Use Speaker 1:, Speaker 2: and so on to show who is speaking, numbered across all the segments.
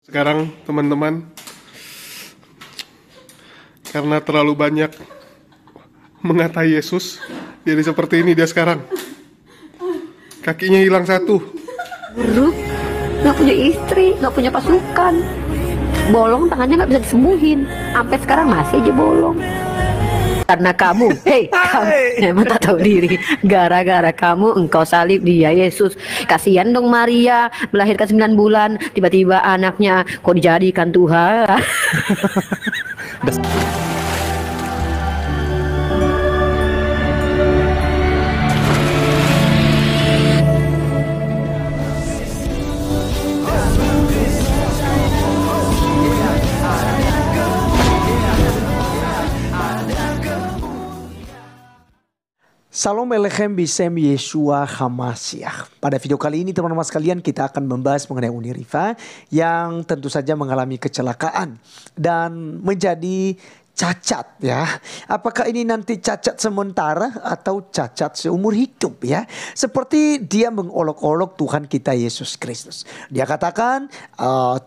Speaker 1: Sekarang teman-teman, karena terlalu banyak mengatai Yesus, jadi seperti ini dia sekarang. Kakinya hilang satu.
Speaker 2: Buruk, nggak punya istri, nggak punya pasukan, bolong tangannya nggak bisa disembuhin, sampai sekarang masih aja bolong. Karena kamu, kamu emang tak tahu diri. Gara-gara kamu engkau salib dia Yesus. Kasihan dong Maria, melahirkan 9 bulan, tiba-tiba anaknya kok dijadikan Tuhan.
Speaker 3: Salam Elechem Bisem Yeshua Hamasiah. Pada video kali ini teman-teman sekalian kita akan membahas mengenai Uniriva yang tentu saja mengalami kecelakaan dan menjadi cacat ya. Apakah ini nanti cacat sementara atau cacat seumur hidup ya? Seperti dia mengolok-olok Tuhan kita Yesus Kristus. Dia katakan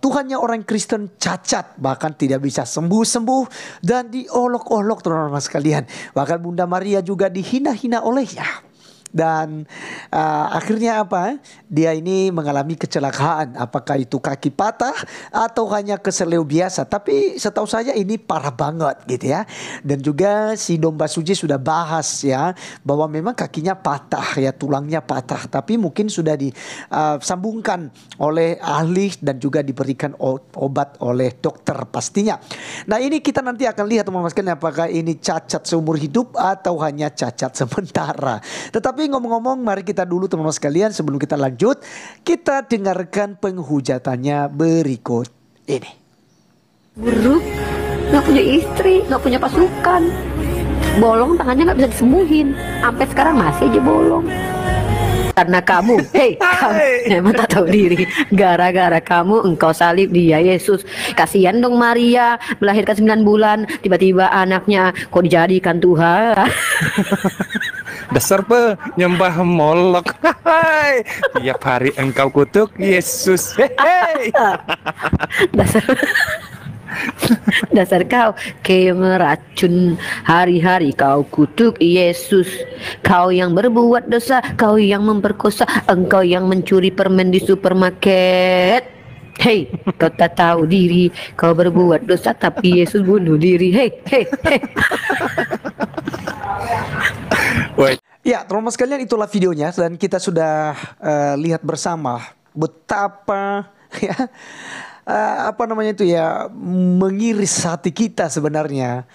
Speaker 3: Tuhannya orang Kristen cacat, bahkan tidak bisa sembuh-sembuh dan diolok-olok teman-teman sekalian. Bahkan Bunda Maria juga dihina-hina olehnya. Dan akhirnya apa? Dia ini mengalami kecelakaan. Apakah itu kaki patah atau hanya keseleo biasa? Tapi setahu saya ini parah banget gitu ya. Dan juga si Domba Suci sudah bahas ya bahwa memang kakinya patah ya, tulangnya patah. Tapi mungkin sudah disambungkan oleh ahli dan juga diberikan obat oleh dokter pastinya. Nah ini kita nanti akan lihat teman-teman sekalian apakah ini cacat seumur hidup atau hanya cacat sementara. Tetapi ngomong-ngomong, mari kita dulu teman-teman sekalian sebelum kita lanjut, kita dengarkan penghujatannya berikut ini.
Speaker 2: Buruk, nggak punya istri, nggak punya pasukan, bolong tangannya nggak bisa disembuhin, sampai sekarang masih aja bolong. Karena kamu, kamu emang tak tahu diri. Gara-gara kamu engkau salib dia Yesus. Kasihan dong Maria, melahirkan 9 bulan, tiba-tiba anaknya kok dijadikan Tuhan.
Speaker 4: Dasar penyembah Molok. Tiap hari engkau kutuk Yesus.
Speaker 2: Dasar kau meracun, hari-hari kau kutuk Yesus. Kau yang berbuat dosa, kau yang memperkosa, engkau yang mencuri permen di supermarket. Kau tak tahu diri, kau berbuat dosa tapi Yesus bunuh diri.
Speaker 3: Ya teman-teman sekalian, itulah videonya dan kita sudah lihat bersama betapa ya mengiris hati kita sebenarnya.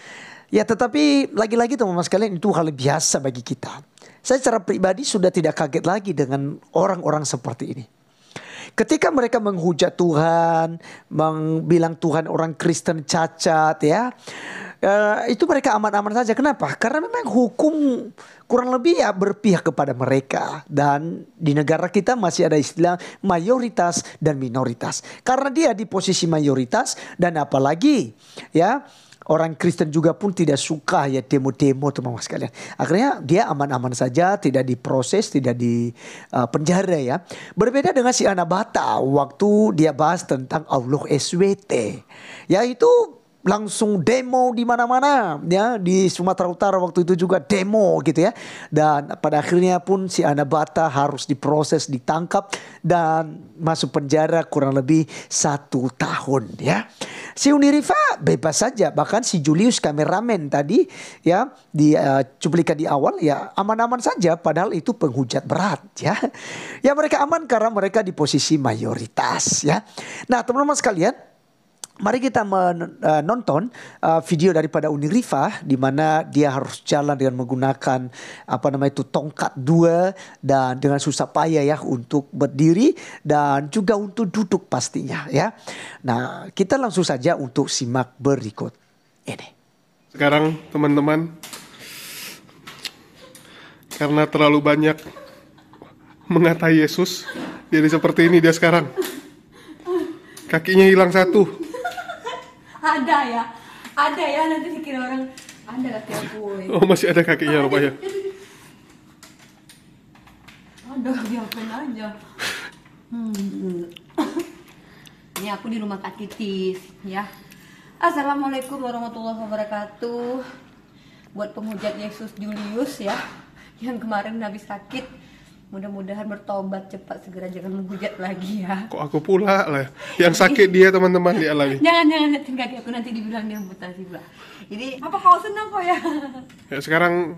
Speaker 3: Ya tetapi lagi-lagi teman-teman sekalian itu hal biasa bagi kita. Saya secara pribadi sudah tidak kaget lagi dengan orang-orang seperti ini. Ketika mereka menghujat Tuhan, bilang Tuhan orang Kristen cacat ya. Itu mereka aman-aman saja. Kenapa? Karena memang hukum kurang lebih ya berpihak kepada mereka. Dan di negara kita masih ada istilah mayoritas dan minoritas. Karena dia di posisi mayoritas dan apalagi ya orang Kristen juga pun tidak suka ya demo-demo teman-teman sekalian. Akhirnya dia aman-aman saja, tidak diproses, tidak di penjara ya. Berbeda dengan si Anabata waktu dia bahas tentang Allah SWT. Ya itu langsung demo di mana-mana ya, di Sumatera Utara waktu itu juga demo gitu ya. Dan pada akhirnya pun si Anabata harus diproses, ditangkap dan masuk penjara kurang lebih 1 tahun ya. Si Uniriva bebas saja, bahkan si Julius kameramen tadi ya di cuplikan di awal ya aman-aman saja, padahal itu penghujat berat ya. Ya mereka aman karena mereka di posisi mayoritas ya. Nah teman-teman sekalian, mari kita menonton video daripada Uniriva di mana dia harus jalan dengan menggunakan tongkat 2 dan dengan susah payah ya untuk berdiri dan juga untuk duduk pastinya ya. Nah, kita langsung saja untuk simak berikut ini.
Speaker 1: Sekarang teman-teman, karena terlalu banyak mengatai Yesus, jadi seperti ini dia sekarang. Kakinya hilang satu.
Speaker 5: Ada ya nanti dikira orang ada kaki aku.
Speaker 1: Oh masih ada kakinya rupanya.
Speaker 5: Ada, biarkan aja. Ini aku di rumah Kak Titis ya. Assalamualaikum warahmatullahi wabarakatuh. Buat penghujat Yesus Julius ya, yang kemarin habis sakit, mudah-mudahan bertobat cepat, segera, jangan menghujat lagi ya.
Speaker 1: Kok aku pula lah yang sakit dia teman-teman dialami.
Speaker 5: Jangan liatin kaki aku, nanti dibilang dia amputasi pula. Jadi apa kau senang kok ya?
Speaker 1: Ya, sekarang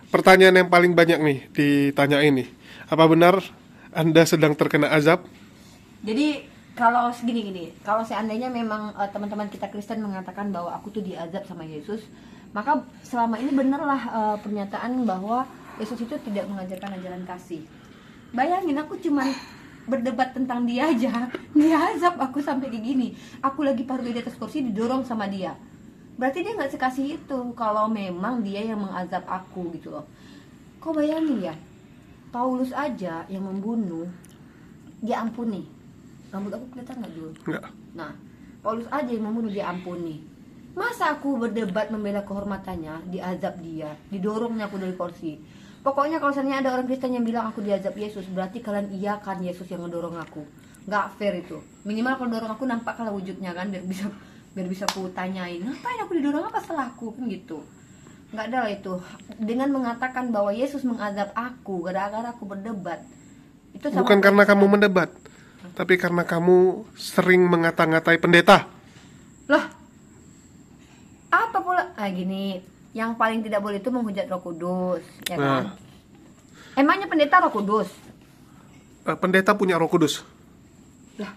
Speaker 1: pertanyaan yang paling banyak nih ditanyain nih. Apa benar Anda sedang terkena azab?
Speaker 5: Jadi kalau gini, kalau seandainya memang teman-teman kita Kristen mengatakan bahwa aku tuh diazab sama Yesus, maka selama ini benarlah pernyataan bahwa Yesus itu tidak mengajarkan ajaran kasih. Bayangin, aku cuman berdebat tentang dia aja, dia azab aku sampai kayak gini. Aku lagi parkir di atas kursi didorong sama dia. Berarti dia nggak sekasih itu kalau memang dia yang mengazab aku gitu loh. Kau bayangin ya, Paulus aja yang membunuh dia ampuni. Rambut aku kelihatan nggak dulu?
Speaker 1: Enggak.
Speaker 5: Nah, Paulus aja yang membunuh dia ampuni. Masa aku berdebat membela kehormatannya, diazab dia, didorongnya aku dari kursi. Pokoknya kalau misalnya ada orang Kristen yang bilang aku diazab Yesus, berarti kalian iyakan Yesus yang ngedorong aku. Nggak fair itu. Minimal kalau dorong aku nampaklah wujudnya kan, biar bisa aku tanyain, ngapain aku didorong, apa salahku kan gitu. Nggak ada lah itu. Dengan mengatakan bahwa Yesus mengazab aku gara-gara aku berdebat, itu sama
Speaker 1: Bukan karena
Speaker 5: Kristen.
Speaker 1: kamu mendebat, tapi karena kamu sering mengata-ngatai pendeta.
Speaker 5: Lah, apa pula? Gini, yang paling tidak boleh itu menghujat Roh Kudus, ya kan?
Speaker 1: Nah.
Speaker 5: Emangnya pendeta Roh Kudus?
Speaker 1: Pendeta punya Roh Kudus.
Speaker 5: Lah,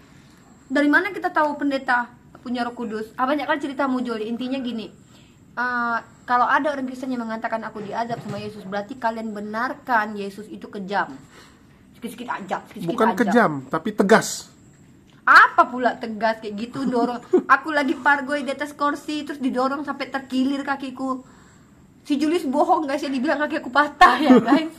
Speaker 5: dari mana kita tahu pendeta punya Roh Kudus? Banyak kan cerita mujol. Intinya gini, kalau ada orang Kristen yang mengatakan aku diazab sama Yesus, berarti kalian benarkan Yesus itu kejam. Sikit-sikit aja, sikit-sikit
Speaker 1: Bukan
Speaker 5: aja.
Speaker 1: kejam, tapi tegas.
Speaker 5: Apa pula tegas kayak gitu, dorong. Aku lagi pargoy di atas kursi terus didorong sampai terkilir kakiku. Si Julius bohong guys, ya dibilang kaki aku patah ya guys.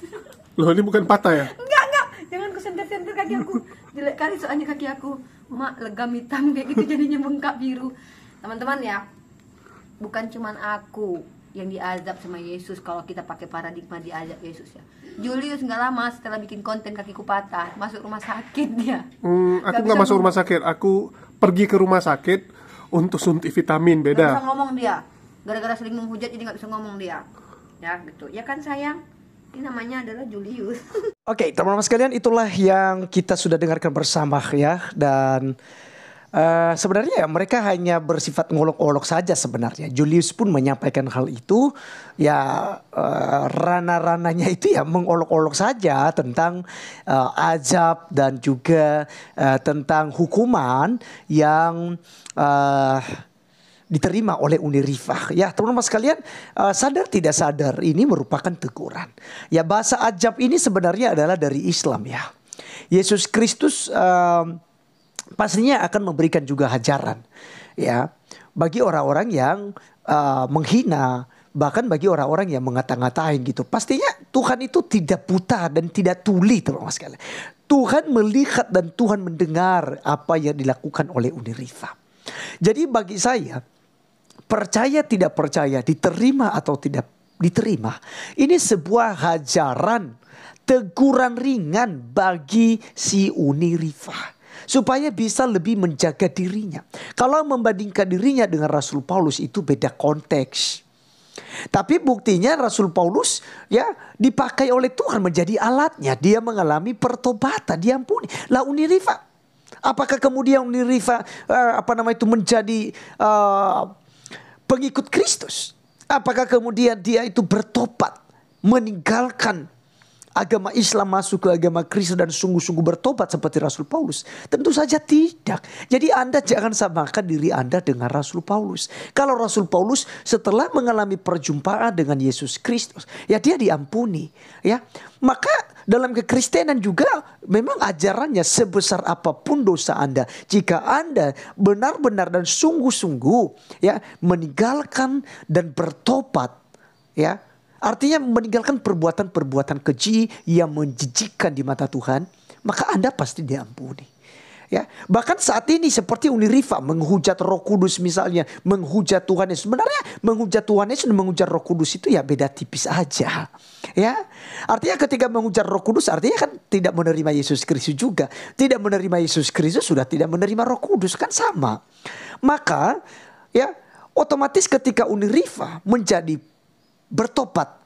Speaker 1: Loh, ini bukan patah ya?
Speaker 5: Enggak, jangan ku senter-senter kaki aku. Jelek kali soalnya kaki aku. Mak, legam hitam kayak gitu jadinya bengkak biru. Teman-teman ya, bukan cuman aku yang diazab sama Yesus kalau kita pakai paradigma diazab Yesus ya. Julius nggak lama setelah bikin konten kakiku patah, masuk rumah sakit dia.
Speaker 1: Aku nggak masuk rumah sakit. Aku pergi ke rumah sakit untuk suntik vitamin,
Speaker 5: Nggak bisa
Speaker 1: beda.
Speaker 5: ngomong dia, gara-gara sering menghujat jadi nggak bisa ngomong dia. Ya gitu, ya kan sayang. Ini namanya adalah Julius.
Speaker 3: Oke, teman-teman sekalian, itulah yang kita sudah dengarkan bersama ya. Dan sebenarnya ya mereka hanya bersifat ngolok-olok saja sebenarnya. Julius pun menyampaikan hal itu. Ya ranah-ranahnya itu ya mengolok-olok saja tentang azab dan juga tentang hukuman yang diterima oleh Uni Rifah. Ya teman-teman sekalian, sadar tidak sadar ini merupakan teguran. Ya bahasa azab ini sebenarnya adalah dari Islam ya. Yesus Kristus pastinya akan memberikan juga hajaran ya bagi orang-orang yang menghina, bahkan bagi orang-orang yang mengata-ngatain gitu. Pastinya Tuhan itu tidak buta dan tidak tuli teman-teman sekalian. Tuhan melihat dan Tuhan mendengar apa yang dilakukan oleh Uni Rifah. Jadi bagi saya, percaya tidak percaya, diterima atau tidak diterima, ini sebuah hajaran, teguran ringan bagi si Uni Rifah, supaya bisa lebih menjaga dirinya. Kalau membandingkan dirinya dengan Rasul Paulus itu beda konteks. Tapi buktinya Rasul Paulus ya dipakai oleh Tuhan menjadi alatnya. Dia mengalami pertobatan, diampuni. Lah Uni Rifah, apakah kemudian Uni Rifah menjadi pengikut Kristus? Apakah kemudian dia itu bertobat, meninggalkan agama Islam, masuk ke agama Kristen dan sungguh-sungguh bertobat seperti Rasul Paulus? Tentu saja tidak. Jadi Anda jangan samakan diri Anda dengan Rasul Paulus. Kalau Rasul Paulus setelah mengalami perjumpaan dengan Yesus Kristus, ya dia diampuni, ya. Maka dalam kekristenan juga memang ajarannya sebesar apapun dosa Anda, jika Anda benar-benar dan sungguh-sungguh ya meninggalkan dan bertobat, ya, artinya meninggalkan perbuatan-perbuatan keji yang menjijikkan di mata Tuhan, maka Anda pasti diampuni. Ya, bahkan saat ini seperti Uni Rifa menghujat Roh Kudus misalnya, menghujat Tuhan Yesus. Sebenarnya menghujat Tuhan Yesus dan menghujat Roh Kudus itu ya beda tipis aja. Ya, artinya ketika menghujat Roh Kudus artinya kan tidak menerima Yesus Kristus juga. Tidak menerima Yesus Kristus sudah tidak menerima Roh Kudus, kan sama. Maka ya otomatis ketika Uni Rifa menjadi bertobat,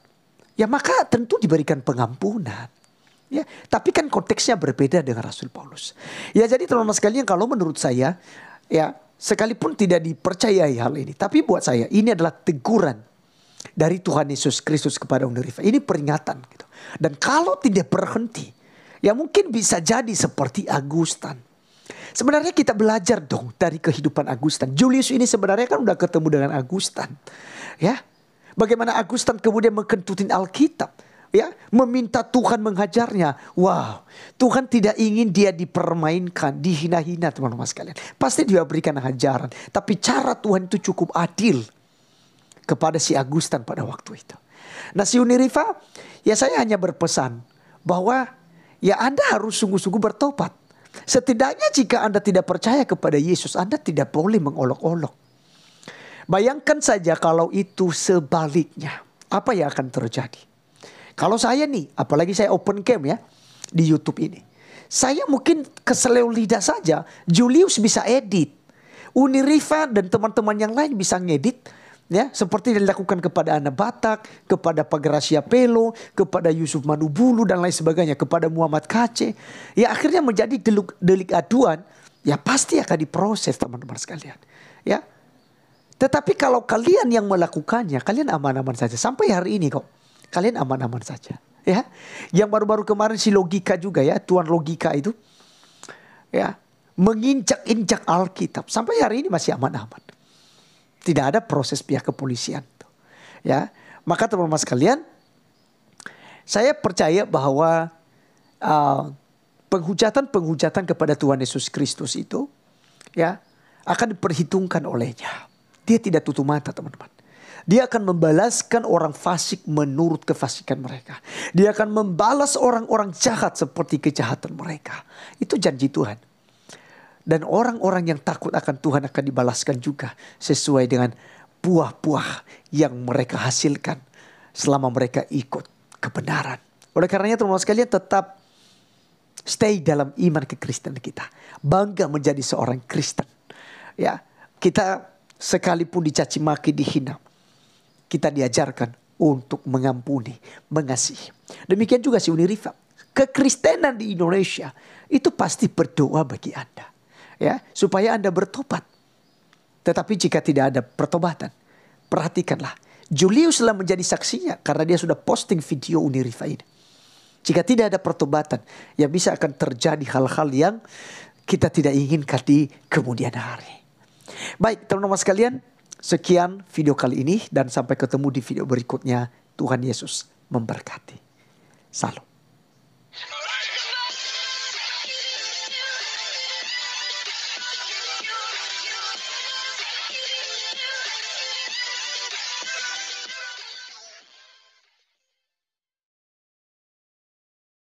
Speaker 3: ya maka tentu diberikan pengampunan. Ya, tapi kan konteksnya berbeda dengan Rasul Paulus. Ya, jadi teman-teman sekalian, kalau menurut saya, ya sekalipun tidak dipercayai hal ini, tapi buat saya ini adalah teguran dari Tuhan Yesus Kristus kepada Uni Rifa. Ini peringatan gitu. Dan kalau tidak berhenti, ya mungkin bisa jadi seperti Agustan. Sebenarnya kita belajar dong dari kehidupan Agustan. Julius ini sebenarnya kan udah ketemu dengan Agustan. Ya, bagaimana Agustan kemudian mengkentutin Alkitab. Ya, meminta Tuhan menghajarnya. Wow, Tuhan tidak ingin dia dipermainkan, dihina-hina teman-teman sekalian. Pasti dia berikan hajaran. Tapi cara Tuhan itu cukup adil kepada si Agustan pada waktu itu. Nah, si Uni Rifa, ya saya hanya berpesan bahwa ya Anda harus sungguh-sungguh bertobat. Setidaknya jika Anda tidak percaya kepada Yesus, Anda tidak boleh mengolok-olok. Bayangkan saja kalau itu sebaliknya. Apa yang akan terjadi? Kalau saya nih, apalagi saya open cam ya di YouTube ini. Saya mungkin keseleo lidah saja. Julius bisa edit. Uni Rifa dan teman-teman yang lain bisa ngedit. Ya, seperti yang dilakukan kepada Ana Batak, kepada Pagracia Pelo, kepada Yusuf Manubulu dan lain sebagainya. Kepada Muhammad Kace. Ya akhirnya menjadi delik aduan. Ya pasti akan diproses teman-teman sekalian. Ya. Tetapi kalau kalian yang melakukannya, kalian aman-aman saja. Sampai hari ini kok. Kalian aman-aman saja, ya. Yang baru-baru kemarin si Logika juga ya, Tuan Logika itu, ya, menginjak-injak Alkitab. Sampai hari ini masih aman-aman. Tidak ada proses pihak kepolisian, ya. Maka teman-teman sekalian, saya percaya bahwa penghujatan kepada Tuhan Yesus Kristus itu, ya, akan diperhitungkan olehnya. Dia tidak tutup mata, teman-teman. Dia akan membalaskan orang fasik menurut kefasikan mereka. Dia akan membalas orang-orang jahat seperti kejahatan mereka. Itu janji Tuhan. Dan orang-orang yang takut akan Tuhan akan dibalaskan juga sesuai dengan buah-buah yang mereka hasilkan selama mereka ikut kebenaran. Oleh karenanya teman-teman sekalian, tetap stay dalam iman kekristenan kita. Bangga menjadi seorang Kristen. Ya, kita sekalipun dicaci maki, dihina, kita diajarkan untuk mengampuni, mengasihi. Demikian juga si Uni Rifa. Kekristenan di Indonesia itu pasti berdoa bagi Anda, ya, supaya Anda bertobat. Tetapi jika tidak ada pertobatan, perhatikanlah. Julius telah menjadi saksinya karena dia sudah posting video Uni Rifa ini. Jika tidak ada pertobatan, ya bisa akan terjadi hal-hal yang kita tidak inginkan di kemudian hari. Baik teman-teman sekalian, sekian video kali ini dan sampai ketemu di video berikutnya. Tuhan Yesus memberkati. Salam.